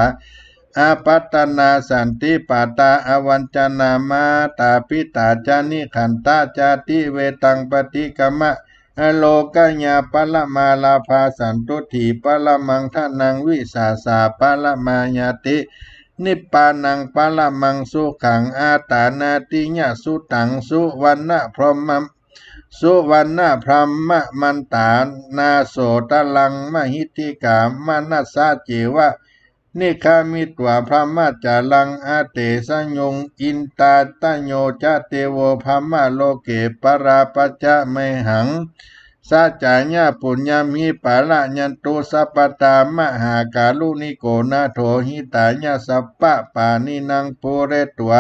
อาปัตตนาสันติปาตาอวัญจนามาตาปิตาจานิขันตาจาติเวตังปฏิกมะอโลกญาปละมาลาภาสันตุถีปละมังทานังวิสาสาปละมายาติ นิพพานังปาละมังสุขังอาตานาติญะสุตังสุวรรณพรหมสุวรรณพรหมมันตานาโสตลังมหิติกามนัสสะเจวะนิคามิตวพรหมจารังอาเตสัญญงอินตาตโยจะเตโวพรหมโลเกปราปัจจะไมหังสัจจายะปุญญามิปะละยันตุสัพพตามหากาลุนิโกนาโถหิตายะสัพปะปานินังปุเรตัว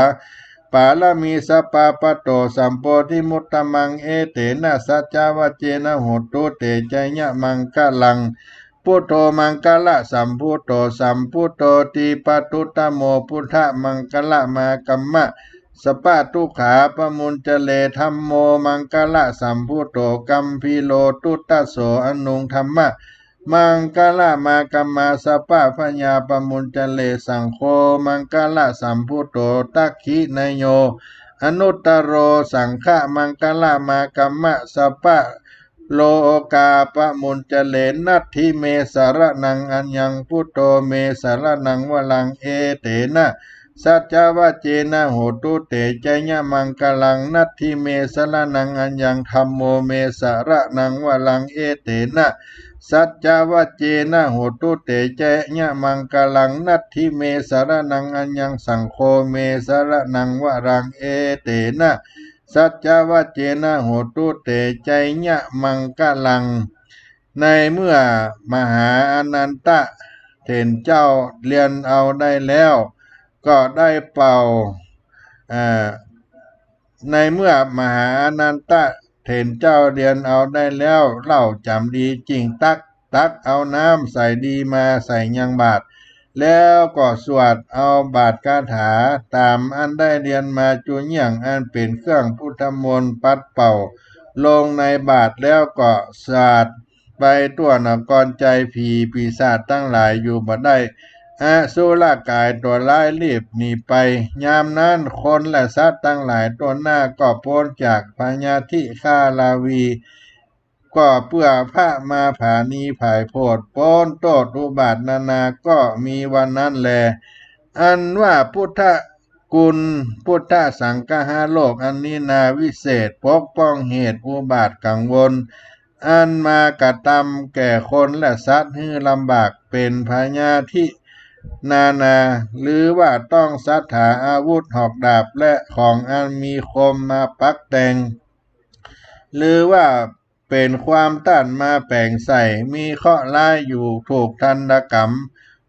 ปาลมีสัพพะปะโตสัมโพธิมุตตมังเอเตนะสัจจาวเจนะโหตุเตจยะมังคะลังพุทโธมังคละสัมพุทโธสัมพุทโธติปตุตตโมพุทธมังคละมากัมมะสปะทุขาปมุญจเลธัมโมมังคละสัมพุทโธกัมพีโลตุตตโสอนุงธัมมะมังคละมากัมมาสปะพญาปมุญจเลสังโฆมังคละสัมพุทโธตักขินโยอนุตตโรสังฆมังคละมากัมมะสปะโลกาปะมุญจเลนัตถิเมสารนังอัญญังพุทโธเมสารนังวลังเอเตนะสัจจาวเจนะโหตุเตจยะมังกลังนัตถิเมสารนังอัญญังธัมโมเมสารนังวลังเอเตนะสัจจาวเจนะโหตุเตจยะมังกลังนัตถิเมสารนังอัญญังสังโฆเมสารนังวรังเอเตนะสัจจาวเจนะโหตุเตใจยะมังกลังในเมื่อมหาอนันตะเถรเจ้าเรียนเอาได้แล้วก็ได้เป่าในเมื่อมหาอนันตะเถรเจ้าเรียนเอาได้แล้วเล่าจำดีจริงตักเอาน้ำใส่ดีมาใส่ยังบาตรแล้วก็สวดเอาบาทคาถาตามอันได้เรียนมาจุเยี่ยงอันเป็นเครื่องพุทธมนต์ปัดเป่าลงในบาทแล้วก็สาดไปตัวนกรใจผีปีศาจตั้งหลายอยู่บ่ได้อสุรกายตัวร้ายรีบหนีไปยามนั้นคนและสัตว์ตั้งหลายตัวหน้าก็พ้นจากพญาธิฆาลาวีก็เพื่อพระมาผานีผายโพดโป้นโตดอุบาทนานาก็มีวันนั้นแลอันว่าพุทธกุลพุทธสังฆาโลกอันนี้นาวิเศษปกป้องเหตุอุบาทกังวลอันมากระทำแก่คนและสัตว์ให้ลำบากเป็นพญาธินาหรือว่าต้องสัทธาอาวุธหอกดาบและของอันมีคมมาปักแต่งหรือว่าเป็นความต้านมาแปลงใส่มีเคราะห์ร้ายอยู่ถูกทันตกรรม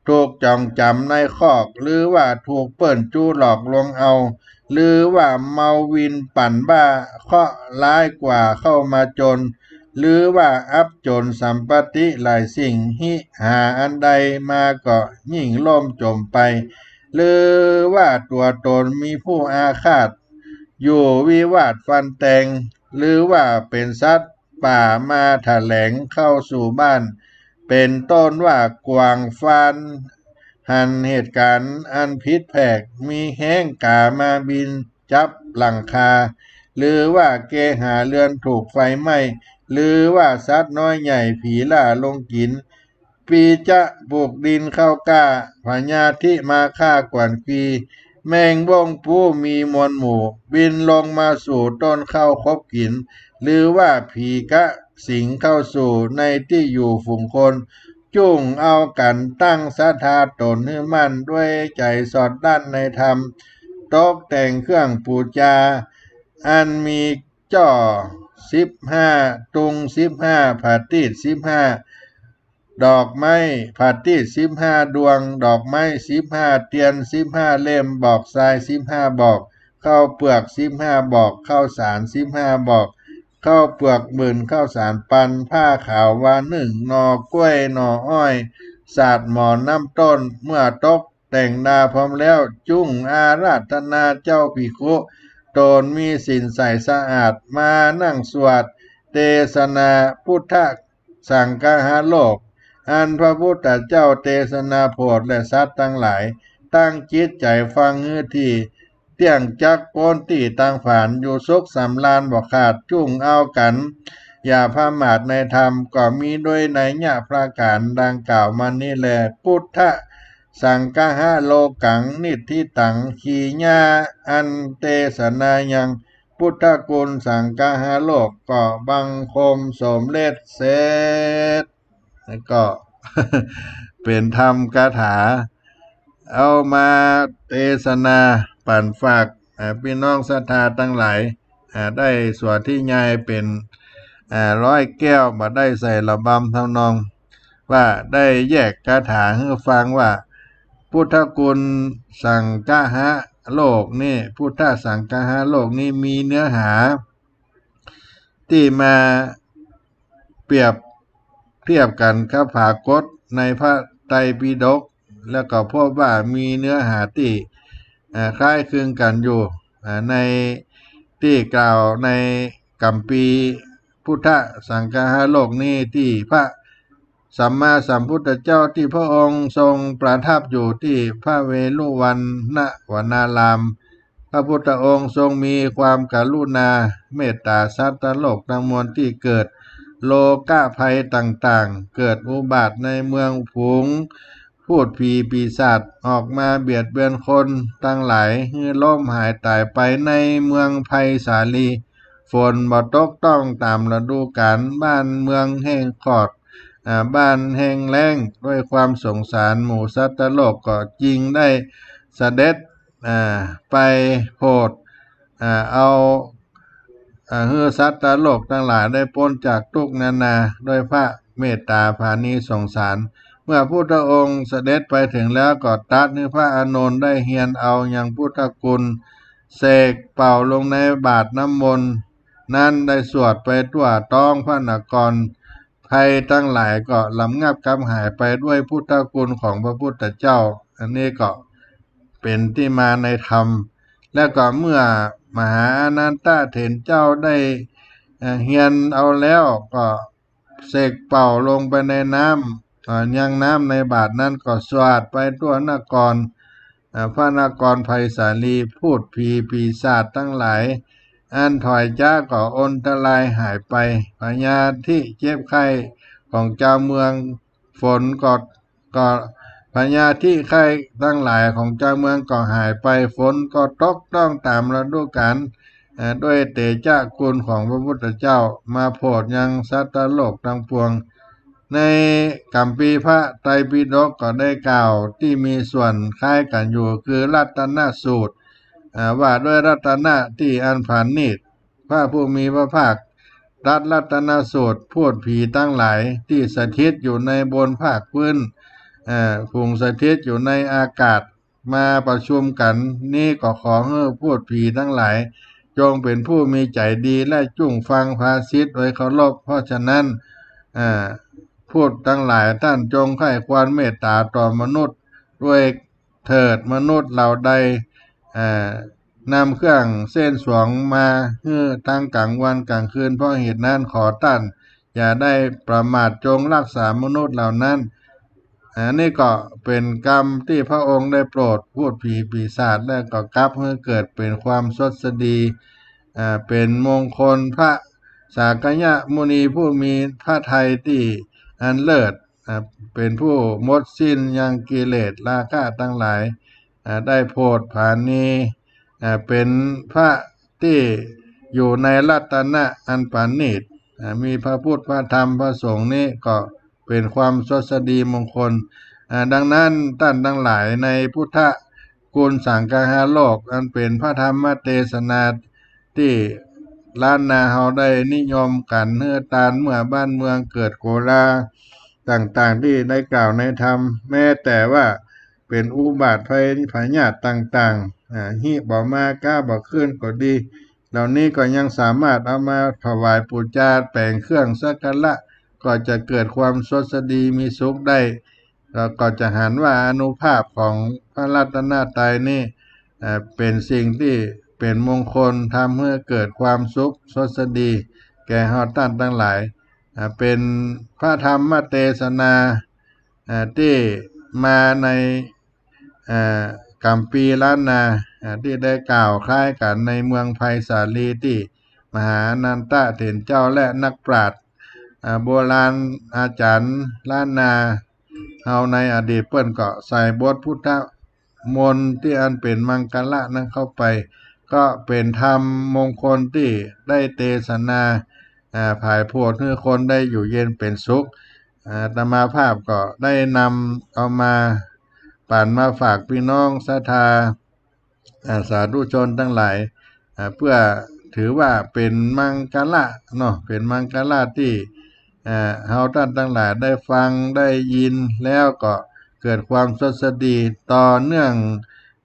ถูกจองจำในคอกหรือว่าถูกเปิ้นจู้หลอกลวงเอาหรือว่าเมาวินปั่นบ้าเคราะห์ร้ายกว่าเข้ามาจนหรือว่าอับจนสัมปติหลายสิ่งหิหาอันใดมาก็ยิ่งล่มจมไปหรือว่าตัวตนมีผู้อาฆาตอยู่วิวาทฟันแตงหรือว่าเป็นสัตว์ป่ามาแถลงเข้าสู่บ้านเป็นต้นว่ากวางฟันหันเหตุการณ์อันพิษแผกมีแห้งกามาบินจับหลังคาหรือว่าเกหาเรือนถูกไฟไหม้หรือว่าสัตว์น้อยใหญ่ผีล่าลงกินปีจะบุกดินเข้ากล้าพญาธิมาฆ่ากวนกีแมงบ้งผู้มีมวลหมู่บินลงมาสู่ต้นข้าวคบกินหรือว่าผีกะสิงเข้าสู่ในที่อยู่ฝูงคนจุ่งเอากันตั้งศรัทธาตนให้มั่นด้วยใจสอดด้านในธรรมตกแต่งเครื่องปูจาอันมีจ่อ15ตุง15ผาตีด15ดอกไม้ผาตีด15ดวงดอกไม้15เทียน15เล่มบอกทราย15บอกข้าวเปลือก15บอกข้าวสาร15บอกข้าวเปลือกหมื่นข้าวสารปันผ้าขาววา1หน่อกล้วยหน่ออ้อยสาดหมอนน้ำต้นเมื่อตกแต่งนาพร้อมแล้วจุ้งอาราธนาเจ้าภิกขุตนมีสินใสสะอาดมานั่งสวดเทศนาพุทธสังฆาโลกอันพระพุทธเจ้าเทศนาโพธิและสัตว์ทั้งหลายตั้งจิตใจฟังเฮือที่เตียงจักโกนตีต่างผ่านอยู่สุขสำราญบ่ขาดจุ่งเอากันอย่าพามาดในธรรมก็มีโดยในญะประการดังกล่าวมานี้แลพุทธ สังฆะโลกังนิทธิตังขีญาอันเตสนายังพุทธคุณสังฆะโลกก็บังคมสมเลศเสร็จแล้วก็ เป็นธรรมคาถาเอามาเทศนาปั่นฝากพี่น้องศรัทธาทั้งหลายได้ส่วนที่ใหญ่เป็นร้อยแก้วมาได้ใส่ระบำทำนองว่าได้แยกคาถาให้ฟังว่าพุทธคุณสังฆะโลกนี่พุทธสังฆะโลกนี่มีเนื้อหาที่มาเปรียบเทียบกันกับภากตในพระไตรปิฎกแล้วก็พบว่ามีเนื้อหาที่คล้ายคลึงกันอยู่ในที่กล่าวในกัมปีพุทธสังฆะโลกนี้ที่พระสัมมาสัมพุทธเจ้าที่พระองค์ทรงประทับอยู่ที่พระเวฬุวันณวนารามพระพุทธองค์ทรงมีความกรุณาเมตตาสัตว์โลกทั้งมวลที่เกิดโลกะภัยต่างๆเกิดอุบัติในเมืองฝูงพูดผีปีศาจออกมาเบียดเบียนคนตั้งหลายให้ล้มหายตายไปในเมืองไผ่สาลีฝนบ่ตกต้องตามฤดูกาลบ้านเมืองแห้งขอดบ้านแห้งแล้งด้วยความสงสารหมู่สัตว์โลกก็จริงได้เสด็จไปโปรดเอาเฮือสัตว์โลกทั้งหลายได้พ้นจากทุกข์นานาด้วยพระเมตตาปราณีสงสารเมื่อพุทธองค์เสด็จไปถึงแล้วก็ตรัสให้พระอานนท์ได้เฮียนเอาอย่างพุทธคุณเสกเป่าลงในบาตรน้ำมนต์นั้นได้สวดไปทั่วต้องพระนครภัยทั้งหลายก็ลำงับกำหายไปด้วยพุทธคุณของพระพุทธเจ้าอันนี้ก็เป็นที่มาในธรรมและก็เมื่อมหาอนันตเถรเจ้าได้เฮียนเอาแล้วก็เสกเป่าลงไปในน้ำยังน้ำในบาทนั้นก็สวาดไปทั่วนครพระนครไผ่สาลีพูดผีปีศาจทั้งหลายอันถอยจ้าก็อนตรายหายไปพญาที่เจ็บไข้ของเจ้าเมืองฝนก็พญาที่ไข้ทั้งหลายของเจ้าเมืองก็หายไปฝนก็ตกต้องตามฤดูกาลด้วยเตชะคุณของพระพุทธเจ้ามาโปรดยังสัตว์โลกทั้งปวงในกัมพีพระไตรปิฎกก็ได้กล่าวที่มีส่วนคล้ายกันอยู่คือรัตนสูตรว่าด้วยรัตนะที่อันผ่านนิดพระผู้มีพระภาครัตนสูตรพูดผีทั้งหลายที่สถิตอยู่ในบนภาคพื้นพุงสถิตอยู่ในอากาศมาประชุมกันนี่ก็ขอให้พูดผีทั้งหลายจงเป็นผู้มีใจดีและจุ่งฟังภาษิตโดยเคารพเพราะฉะนั้นพูดทั้งหลายท่านจงให้ความเมตตาต่อมนุษย์ด้วยเถิดมนุษย์เหล่าใดนำเครื่องเส้นสวงมาทั้งกลางวันกลางคืนเพราะเหตุนั้นขอท่านอย่าได้ประมาทจงรักษามนุษย์เหล่านั้นนี่ก็เป็นกรรมที่พระองค์ได้โปรดพูดผีปีศาจและก็กลับให้เกิดเป็นความสดสดีเป็นมงคลพระสากยมุนีผู้มีพระทัยที่อันเลิศเป็นผู้หมดสิ้นยังกิเลสราคะทั้งหลายได้โปรดผานีเป็นพระที่อยู่ในรัตนะอันปานนิจมีพระพุทธพระธรรมพระสงฆ์นี้ก็เป็นความสดสดีมงคลดังนั้นท่านทั้งหลายในพุทธคุณสังฆะโลกอันเป็นพระธรรมเทศนาที่ล้านนาเฮาได้นิยมกันเนื้อตานเมื่อบ้านเมืองเกิดโกลาต่างๆที่ได้กล่าวในธรรมแม้แต่ว่าเป็นอุบัติภัยพยาธิต่างๆหิบ่มาก้าบ่ขึ้นก็ดีเหล่านี้ก็ยังสามารถเอามาถวายปูชาแปลงเครื่องสักการะก็จะเกิดความสดสดีมีสุขได้ก็จะหันว่าอานุภาพของพระรัตนตรัยนี่เป็นสิ่งที่เป็นมงคลทำให้เกิดความสุขสดสดีแก่เฮาท่านทั้งหลายเป็นพระธรรมเทศนาที่มาในกัมปีล้านนาที่ได้กล่าวคล้ายกันในเมืองไผ่สาลีที่มหาอนันตเถรเจ้าและนักปราชญ์โบราณอาจารย์ล้านนา เฮาในอดีตเปิ้นก็ใส่บทพุทธมนต์ที่อันเป็นมังกละนั้นเข้าไปก็เป็นธรรมมงคลที่ได้เทศนาภายโพดให้คนได้อยู่เย็นเป็นสุขอาตมาภาพก็ได้นำเอามาปั่นมาฝากพี่น้องศรัทธาสาธุชนทั้งหลายเพื่อถือว่าเป็นมังกละเนาะเป็นมังกละที่เฮาท่านทั้งหลายได้ฟังได้ยินแล้วก็เกิดความสดสดีต่อเนื่อง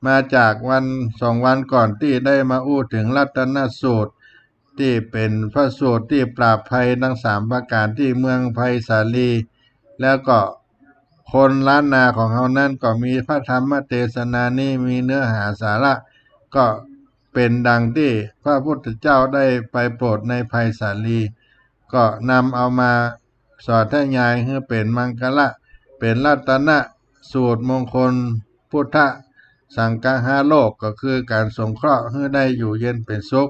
มาจากวัน2 วันก่อนที่ได้มาอู้ถึงรัตนสูตรที่เป็นพระสูตรที่ปราบภัยทั้ง3ประการที่เมืองไผ่สาลีแล้วก็คนล้านนาของเฮานั้นก็มีพระธรรมเทศนานี้มีเนื้อหาสาระก็เป็นดังที่พระพุทธเจ้าได้ไปโปรดในไผ่สาลีก็นำเอามาสอดแท้ยายให้เป็นมังกละเป็นรัตนสูตรมงคลพุทธสังฆหาโลกก็คือการสงเคราะห์ให้ได้อยู่เย็นเป็นสุข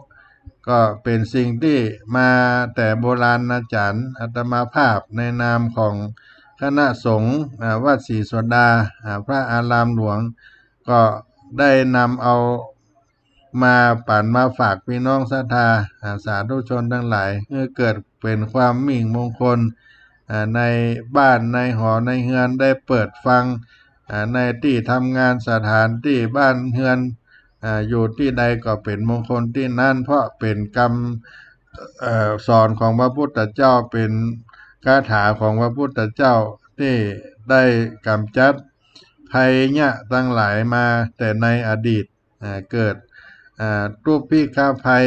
ก็เป็นสิ่งที่มาแต่โบราณอาจารย์อาตมาภาพในนามของคณะสงฆ์วัดศรีโสดาพระอารามหลวงก็ได้นำเอามาปั่นมาฝากพี่น้องศรัทธาสาธุชนทั้งหลายเพื่อเกิดเป็นความมิ่งมงคลในบ้านในหอในเฮือนได้เปิดฟังในที่ทำงานสถานที่บ้านเฮือนอยู่ที่ใดก็เป็นมงคลที่นั่นเพราะเป็นกรรมสอนของพระพุทธเจ้าเป็นคาถาของพระพุทธเจ้าที่ได้กำจัดภัยเนี่ยตั้งหลายมาแต่ในอดีตเกิดรูปพิฆาภัย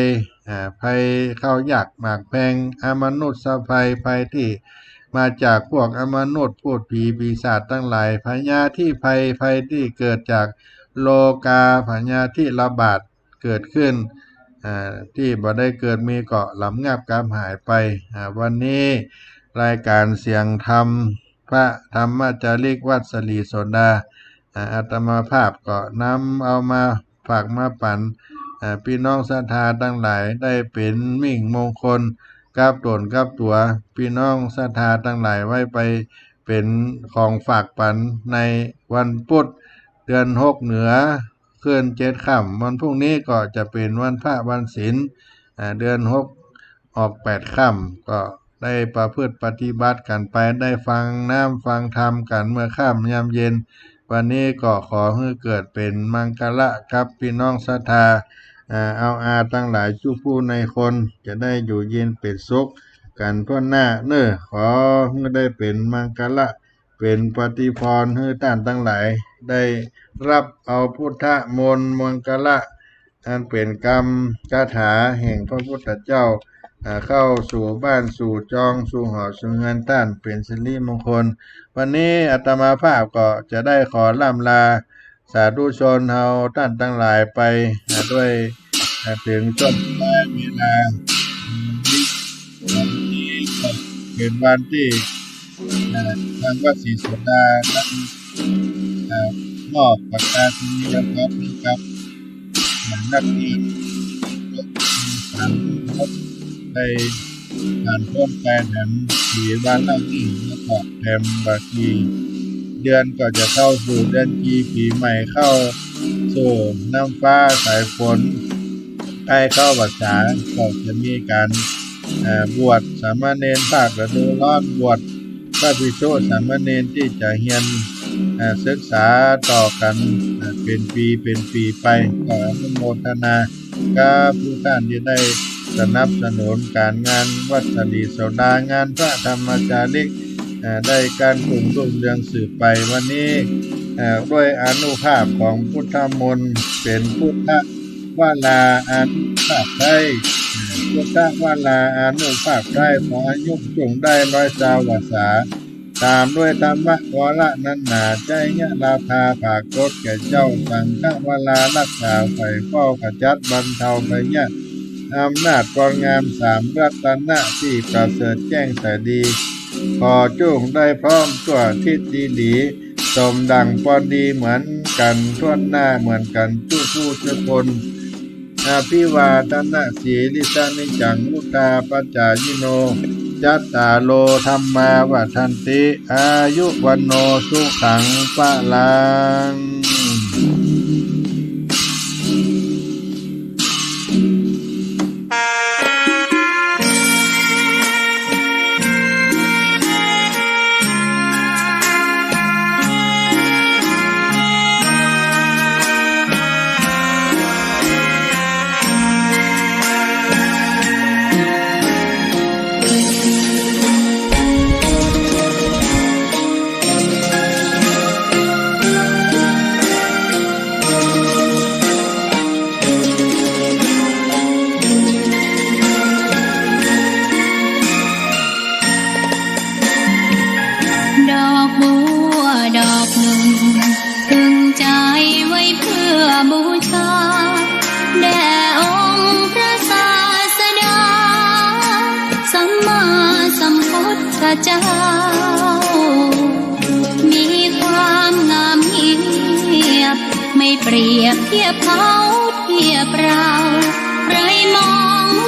ภัยเข้ายากหมากแพงอมนุษย์ภัยที่มาจากพวกอมนุษย์พูดผีปีศาจทั้งหลายพญาที่ภัยที่เกิดจากโลกาพญาที่ระบาดเกิดขึ้นที่บ่ได้เกิดมีก็ลำงับกำหายไปวันนี้รายการเสียงธรรมพระธรรมจาริกวัดศรีโสดาอาตมาภาพก็นำเอามาฝากมาปั่นพี่น้องศรัทธาทั้งหลายได้เป็นมิ่งมงคลกับตนกับตัวพี่น้องศรัทธาทั้งหลายไว้ไปเป็นของฝากปันในวันพุธเดือน6เหนือคืน7ค่ำวันพรุ่งนี้ก็จะเป็นวันพระวันศีลเดือน6ออก8ค่ำก็ได้ประพฤติปฏิบัติกันไปได้ฟังน้ำฟังธรรมกันเมื่อค่ำยามเย็นวันนี้ก็ขอให้เกิดเป็นมังกละครับพี่น้องศรัทธาเอาตั้งหลายชู้ผู้ในคนจะได้อยู่เย็นเป็นสุขกันทั่วหน้าขอให้ได้เป็นมังกละเป็นปฏิพรให้ท่านทั้งหลายได้รับเอาพุทธมนต์มังกละอันเป็นกรรมคาถาแห่งพระพุทธเจ้าเข้าสู่บ้านสู่จองสู่หอสู่เงินท่านเป็นสิริมงคลวันนี้อาตมาภาพก็จะได้ขอล่ำลาสาธุชนเฮาท่านทั้งหลายไปด้วยถึงจบเวลาวันนี้ก็เป็นวันที่ทางวัดศรีโสดาได้มอบประกาศนียบัตรให้กับนักเรียนได้ผ่านพ้นไปแถมสี่วันแล้วนี่แล้วก็แถมบางทีเดือนก็จะเข้าสู่เดือนปีใหม่เข้าสู่น้ำฟ้าสายฝนใกล้เข้าพรรษาก็จะมีการบวชสามเณรภาคฤดูร้อนบวชพระภิกษุสามเณรที่จะเรียนศึกษาต่อกันเป็นปีไปก็อนุโมทนากับผู้ท่านที่ได้สนับสนุนการงานวัดศรีโสดางานพระธรรมจาริกได้การปรุงรุ่งเรืองสืบไปวันนี้ด้วยอานุภาพของพุทธมนต์เป็นพุทธวาลาอานุภาพไทยพุทธวาลาอานุภาพไทยขออายุจงได้100 วาษาตามด้วยธรรมะวรนั้นหนาใจยะลาภาภากฏแก่เจ้าสังฆวลารักษาไฟเฝ้าขจัดบรรเทาภัยยะอำนาจกรงาม3รัตนะที่ประเสริฐแจ้งใสดีขอจุงได้พร้อมตัวทิศดีสมดังปอนดีเหมือนกันทั่วหน้าเหมือนกันผู้ทุกคนอภิวาทนาสีลิสานิจังมุตาปัจจายโน จัตตาโลธรรมาวัฏันติอายุวันโนสุขังปะลังดอกบัวดอกหนึ่งตึงใจไว้เพื่อบูชาแด่องค์พระศาสดาสัมมาสัมพุทธเจ้ามีความงามเงียบไม่เปรียบเทียบเขาเทียบเราใครมอง